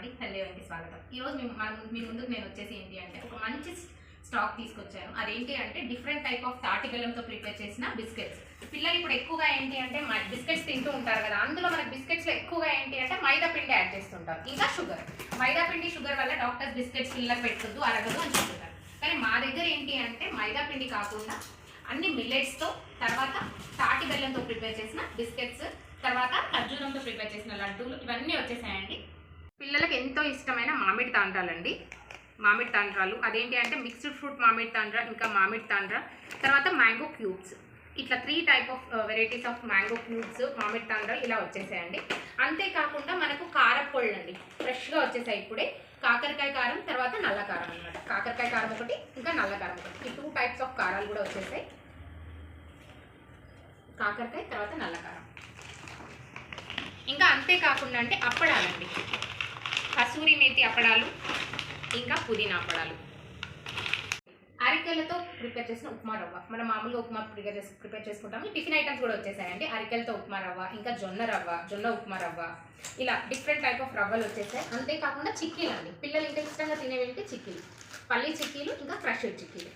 అండి, హెల్దీకి స్వాగతం. ఈరోజు మీ ముందుకు నేను వచ్చేసి ఏంటి అంటే ఒక మంచి స్టాక్ తీసుకొచ్చాను. అదేంటి అంటే డిఫరెంట్ టైప్ ఆఫ్ తాటి బెల్లంతో ప్రిపేర్ చేసిన బిస్కెట్స్. పిల్లలు ఇప్పుడు ఎక్కువగా ఏంటి అంటే బిస్కెట్స్ తింటూ ఉంటారు కదా, అందులో మనకి బిస్కెట్స్లో ఎక్కువగా ఏంటి అంటే మైదా పిండి యాడ్ చేస్తుంటారు, ఇంకా షుగర్. మైదా పిండి షుగర్ వల్ల డాక్టర్స్ బిస్కెట్స్ పిల్లలకు పెట్టొద్దు, అరగదు అని చెప్తుంటారు. కానీ మా దగ్గర ఏంటి అంటే మైదా పిండి కాకుండా అన్ని మిల్లెట్స్తో, తర్వాత తాటి బెల్లంతో ప్రిపేర్ చేసిన బిస్కెట్స్, తర్వాత ఖర్జూరంతో ప్రిపేర్ చేసిన లడ్డూలు ఇవన్నీ వచ్చేసాయండి. పిల్లలకి ఎంతో ఇష్టమైన మామిడి తాండ్రాలండి. మామిడి తాండ్రాలు అదేంటి అంటే మిక్స్డ్ ఫ్రూట్ మామిడి తాండ్రా, ఇంకా మామిడి తాండ్రా, తర్వాత మ్యాంగో క్యూబ్స్. ఇట్లా 3 type of varieties of mango cubes, మామిడి తాండ్రాలు ఇలా వచ్చేసాయండి. అంతేకాకుండా మనకు కారపొళ్ళు అండి ఫ్రెష్గా వచ్చేసాయి ఇప్పుడే. కాకరకాయ కారం, తర్వాత నల్ల కారం అనమాట. కాకరకాయ కారం ఒకటి, ఇంకా నల్ల కారం ఒకటి. ఈ 2 టైప్స్ ఆఫ్ కారాలు కూడా వచ్చేసాయి. కాకరకాయ, తర్వాత నల్ల కారం. ఇంకా అంతేకాకుండా అంటే అప్పడాలండి, కసూరి మేతి అప్పడాలు, ఇంకా పుదీనా అప్పడాలు. అరికెలతో ప్రిపేర్ చేసిన ఉప్మా రవ్వ, మనం మామూలుగా ఉప్మా ప్రిపేర్ చేసుకుంటాము. టిఫిన్ ఐటమ్స్ కూడా వచ్చేసాయండి. అరికెలతో ఉప్మా రవ్వ, ఇంకా జొన్న రవ్వ, జొన్న ఉప్మా రవ్వ, ఇలా డిఫరెంట్ టైప్ ఆఫ్ రవ్వలు వచ్చేసాయి. అంతేకాకుండా చిక్కీలు అండి, పిల్లలు ఇంకా ఇష్టంగా తినేవేంటి చిక్కీలు, పల్లీ చిక్కీలు, ఇంకా ఫ్రెష్డ్ చిక్కీలు,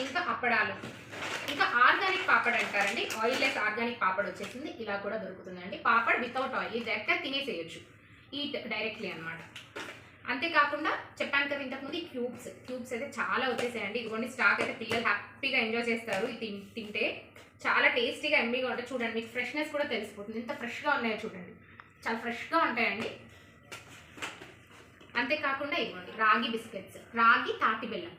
ఇంకా అప్పడాలు, ఇంకా ఆర్గానిక్ పాపడ్ అంటారండి. ఆయిల్ లెస్ ఆర్గానిక్ పాపడ్ వచ్చేసింది, ఇలా కూడా దొరుకుతుందండి. పాపడ్ వితౌట్ ఆయిల్, ఇది డైరెక్ట్గా తినేసేయచ్చు, ఈట్ డైరెక్ట్లీ అనమాట. అంతేకాకుండా చెప్పాను కదా ఇంతకుముందు, ఈ క్యూబ్స్ అయితే చాలా వచ్చేసాయండి. ఇదిగోండి స్టాక్ అయితే పిల్లలు హ్యాపీగా ఎంజాయ్ చేస్తారు. ఇది తింటే చాలా టేస్టీగా ఎమ్మీగా ఉంటాయి. చూడండి, మీకు ఫ్రెష్నెస్ కూడా తెలిసిపోతుంది, ఎంత ఫ్రెష్గా ఉన్నాయో చూడండి, చాలా ఫ్రెష్గా ఉంటాయండి. అంతేకాకుండా ఇవ్వండి రాగి బిస్కెట్స్, రాగి తాటి బెల్లం,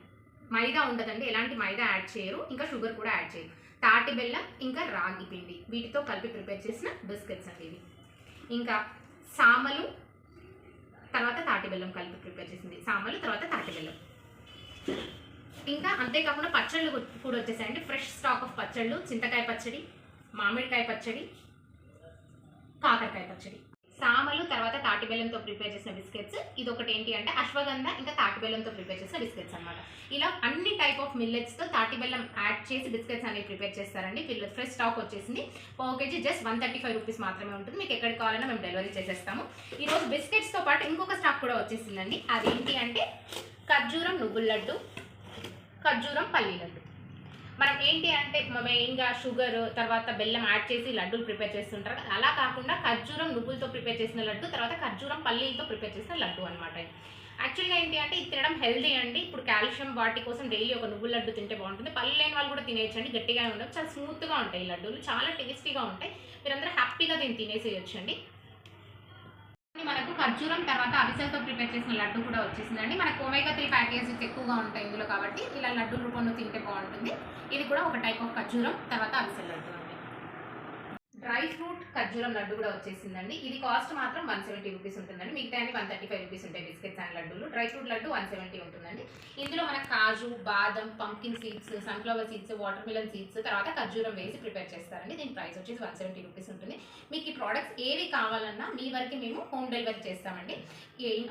మైదా ఉండదండి, ఎలాంటి మైదా యాడ్ చేయరు, ఇంకా షుగర్ కూడా యాడ్ చేయరు. తాటి బెల్లం ఇంకా రాగి పిండి వీటితో కలిపి ప్రిపేర్ చేసిన బిస్కెట్స్ అండి ఇవి. ఇంకా సామలు, తర్వాత తాటి బెల్లం కలిపి ప్రిపేర్ చేసింది, సామలు తర్వాత తాటి బెల్లం. ఇంకా అంతేకాకుండా పచ్చళ్ళు కూడా వచ్చేసాయండి. ఫ్రెష్ స్టాక్ ఆఫ్ పచ్చళ్ళు, చింతకాయ పచ్చడి, మామిడికాయ పచ్చడి, కాకరకాయ పచ్చడి. సామలు తర్వాత తాటి బెల్లంతో ప్రిపేర్ చేసిన బిస్కెట్స్. ఇది ఒకటి ఏంటి అంటే అశ్వగంధ, ఇంకా తాటి బెల్లంతో ప్రిపేర్ చేసిన బిస్కెట్స్ అనమాట. ఇలా అన్ని టైప్ ఆఫ్ మిల్లెట్స్తో తాటి బెల్లం యాడ్ చేసి బిస్కెట్స్ అనేవి ప్రిపేర్ చేస్తారండి. ఫ్రెష్ స్టాక్ వచ్చేసింది. పావు కేజీ జస్ట్ 135 రూపీస్ మాత్రమే ఉంటుంది. మీకు ఎక్కడికి కావాలన్నా మేము డెలివరీ చేసేస్తాము. ఈరోజు బిస్కెట్స్తో పాటు ఇంకొక స్టాక్ కూడా వచ్చేసిందండి. అదేంటి అంటే ఖర్జూరం నువ్వుల లడ్డు, ఖర్జూరం పల్లీ లడ్డు. మనం ఏంటి అంటే మెయిన్గా షుగర్ తర్వాత బెల్లం యాడ్ చేసి లడ్డూలు ప్రిపేర్ చేస్తుంటారు. అలా కాకుండా ఖర్జూరం నువ్వులతో ప్రిపేర్ చేసిన లడ్డు, తర్వాత ఖర్జూరం పల్లీలతో ప్రిపేర్ చేసిన లడ్డు అనమాట. యాక్చువల్గా ఏంటి అంటే ఇది తినడం హెల్దీ అండి. ఇప్పుడు కాల్షియం వాటి కోసం డైలీ ఒక నువ్వుల లడ్డు తింటే బాగుంటుంది. పల్లి లేని వాళ్ళు కూడా తినేయచ్చండి, గట్టిగా ఉండదు, చాలా స్మూత్గా ఉంటాయి ఈ లడ్డూలు, చాలా టేస్టీగా ఉంటాయి. మీరందరూ హ్యాపీగా దీన్ని తినేసేయచ్చండి. మనకు ఖర్జూరం తర్వాత అవిసెలతో ప్రిపేర్ చేసిన లడ్డు కూడా వచ్చేసిందండి. మనకు ఒమేగా 3 ఫ్యాటీ యాసిడ్స్ ఎక్కువగా ఉంటాయి ఇందులో, కాబట్టి ఇలా లడ్డు రూపంలో తింటే బాగుంటుంది. ఇది కూడా ఒక టైప్ ఆఫ్ ఖర్జూరం తర్వాత అవిసెల లడ్డు అండి. డ్రై ఫ్రూట్ ఖర్జూరం లడ్డు కూడా వచ్చేసిందండి. ఇది కాస్ట్ మాత్రం 170 రూపీస్ ఉంటుందండి. మిగతా 135 రూపీస్ ఉంటాయి బిస్కెట్స్ అండ్ లడ్డూలు. డ్రై ఫ్రూట్ లడ్డు 170 ఉంటుందండి. ఇందులో మనకు కాజు, బాదం, pumpkin seeds, sunflower seeds, water melon seeds, తర్వాత ఖర్జూరం వేసి ప్రిపేర్ చేస్తారండి. దీని ప్రైస్ వచ్చేసి 170 రూపీస్ ఉంటుంది. మీకు ఈ ప్రోడక్ట్స్ ఏవి కావాలన్నా మీ వరకు మేము హోమ్ డెలివరీ చేస్తామండి.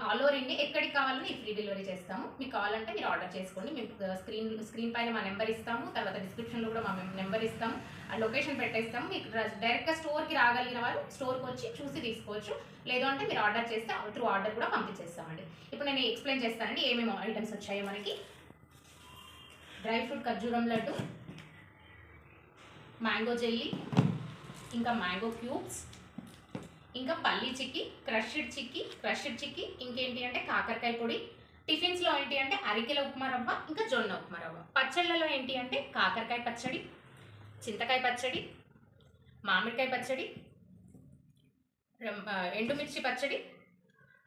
ఆల్ ఓవర్ ఇండియా ఎక్కడికి కావాలన్నా ఈ ఫ్రీ డెలివరీ చేస్తాము. మీకు కావాలంటే మీరు ఆర్డర్ చేసుకోండి. మేము స్క్రీన్ పైన మా నెంబర్ ఇస్తాము, తర్వాత డిస్క్రిప్షన్లో కూడా మా నెంబర్ ఇస్తాము, ఆ లొకేషన్ పెట్టేస్తాము. మీకు డైరెక్ట్గా స్టోర్కి రాగలిగిన వారు స్టోర్కి వచ్చి చూసి తీసుకోవచ్చు. లేదు అంటే మీరు ఆర్డర్ చేస్తే త్రూ ఆర్డర్ కూడా పంపించేస్తామండి. ఇప్పుడు నేను ఎక్స్ప్లెయిన్ చేస్తానండి ఏమేమి ఐటమ్స్ వచ్చాయో మనకి. డ్రై ఫ్రూట్ ఖర్జూరం లడ్డు, మ్యాంగో జెల్లీ, ఇంకా మ్యాంగో క్యూబ్స్, ఇంకా పల్లీ చిక్కీ, క్రష్డ్ చిక్కీ, ఇంకేంటి అంటే కాకరకాయ పొడి. టిఫిన్స్లో ఏంటి అంటే అరికెల ఉప్మా రవ్వ, ఇంకా జొన్న ఉప్మా రవ్వ. పచ్చళ్ళలో ఏంటి అంటే కాకరకాయ పచ్చడి, చింతకాయ పచ్చడి, మామిడికాయ పచ్చడి, ఎండుమిర్చి పచ్చడి,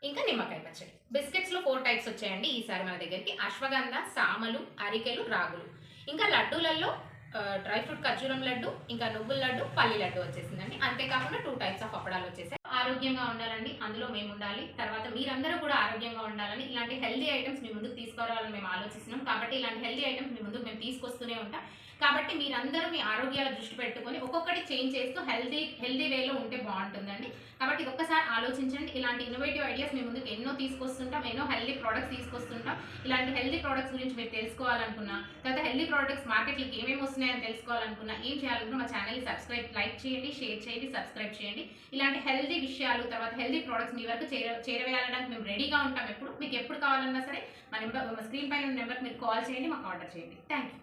ఇంకా నిమ్మకాయ పచ్చడి. బిస్కెట్స్లో 4 టైప్స్ వచ్చాయండి ఈసారి మన దగ్గరికి. అశ్వగంధ, సామలు, అరికెలు, రాగులు. ఇంకా లడ్డూలలో డ్రై ఫ్రూట్ ఖర్జూరం లడ్డు, ఇంకా నువ్వుల లడ్డు, పల్లి లడ్డు వచ్చేసిందండి. అంతేకాకుండా 2 టైప్స్ ఆఫ్ అప్పడాలు వచ్చేసాయి. ఆరోగ్యంగా ఉండాలండి, అందులో మేము ఉండాలి, తర్వాత మీరందరూ కూడా ఆరోగ్యంగా ఉండాలని ఇలాంటి హెల్దీ ఐటమ్స్ మీ ముందుకు తీసుకురావాలని మేము ఆలోచిస్తున్నాం. కాబట్టి ఇలాంటి హెల్దీ ఐటమ్స్ మీ ముందుకు మేము తీసుకొస్తూనే ఉంటాం. కాబట్టి మీరందరూ మీ ఆరోగ్యాల దృష్టి పెట్టుకొని ఒక్కొక్కటి చేంజ్ చేస్తూ హెల్దీ వేలో ఉంటే బాగుంటుందండి. కాబట్టి ఇది ఒక్కసారి ఆలోచించండి. ఇలాంటి ఇన్నోవేటివ్ ఐడియాస్ మీ ముందుకు ఎన్నో తీసుకొస్తుంటాం, ఎన్నో హెల్దీ ప్రోడక్ట్స్ తీసుకొస్తుంటాం. ఇలాంటి హెల్దీ ప్రోడక్ట్స్ గురించి మీరు తెలుసుకోవాలనుకున్నా, తర్వాత హెల్దీ ప్రోడక్ట్స్ మార్కెట్లోకి ఏమేమి వస్తున్నాయని తెలుసుకోవాలనుకున్నా ఏం చేయాలనుకున్నా మా ఛానల్ని లైక్ చేయండి, షేర్ చేయండి, సబ్స్క్రైబ్ చేయండి. ఇలాంటి హెల్దీ విషయాలు, తర్వాత హెల్దీ ప్రోడక్ట్స్ మీ వరకు చేరవేయాలడానికి మేము రెడీగా ఉంటాం. మీకు ఎప్పుడు కావాలన్నా సరే మా స్క్రీన్ పైన నెంబర్కి మీరు కాల్ చేయండి, మాకు ఆర్డర్ చేయండి. Thank you.